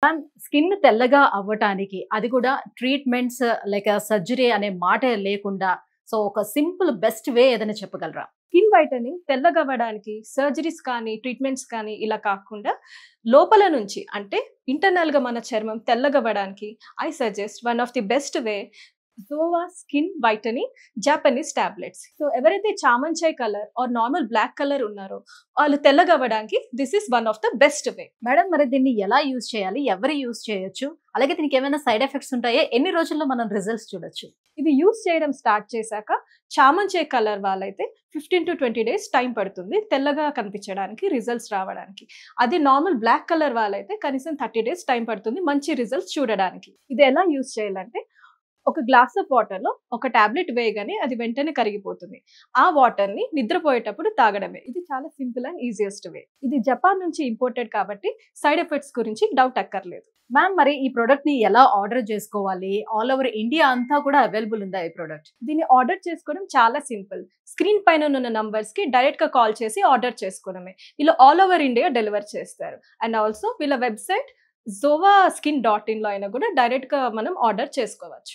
Ma'am skin తెల్లగా అవ్వటానికి అది కూడా ట్రీట్మెంట్స్ లైక్ సర్జరీ అనే మాట లేకుండా సో ఒక సింపుల్ బెస్ట్ వే ఏదైనా చెప్పగలరా? స్కిన్ వైటనింగ్ తెల్లగవ్వడానికి సర్జరీస్ కానీ, ట్రీట్మెంట్స్ కానీ ఇలా కాకుండా లోపల నుంచి అంటే ఇంటర్నల్‌గా మన చర్మం తెల్లగవ్వడానికి I suggest one of the best way Jova skin whitening Japanese tablets. So ఎవరైతే చామంచాయ్ colour or normal black colour ఉన్నారో వాళ్ళు తెల్లగవ్వడానికి this is one of the best way. Madam మరి దీన్ని ఎలా యూజ్ చేయాలి? ఎవరు యూజ్ చేయొచ్చు? అలాగే దీనికి ఏమైనా సైడ్ ఎఫెక్ట్స్ ఉంటాయా? ఎన్ని రోజుల్లో మనం రిజల్ట్స్ చూడొచ్చు? ఇది యూజ్ చేయడం స్టార్ట్ చేశాక చామంచాయ్ కలర్ వాళ్ళైతే 15 to 20 days టైం పడుతుంది తెల్లగా కనిపించడానికి, రిజల్ట్స్ రావడానికి. అదే నార్మల్ బ్లాక్ కలర్ వాళ్ళైతే కనీసం 30 days టైం పడుతుంది మంచి రిజల్ట్స్ చూడడానికి. ఇది ఎలా యూజ్ చేయాలంటే ఒక గ్లాస్ ఆఫ్ వాటర్ లో ఒక టాబ్లెట్ వేయగానే అది వెంటనే కరిగిపోతుంది. ఆ వాటర్ ని నిద్రపోయేటప్పుడు తాగడమే. ఇది చాలా సింపుల్ అండ్ ఈజియెస్ట్ వే. ఇది జపాన్ నుంచి ఇంపోర్టెడ్ కాబట్టి సైడ్ ఎఫెక్ట్స్ గురించి డౌట్ అక్కర్లేదు. మ్యామ్ మరి ఈ ప్రొడక్ట్ ని ఎలా ఆర్డర్ చేసుకోవాలి? ఆల్ ఓవర్ ఇండియా అంతా కూడా అవైలబుల్ ఉందా ఈ ప్రొడక్ట్? దీన్ని ఆర్డర్ చేసుకోవడం చాలా సింపుల్. స్క్రీన్ పైన ఉన్న నంబర్స్ కి డైరెక్ట్ గా కాల్ చేసి ఆర్డర్ చేసుకోవడమే. వీళ్ళు ఆల్ ఓవర్ ఇండియా డెలివర్ చేస్తారు. అండ్ ఆల్సో వీళ్ళ వెబ్సైట్ zovaSkin.in లో అయినా కూడా డైరెక్ట్ గా మనం ఆర్డర్ చేసుకోవచ్చు.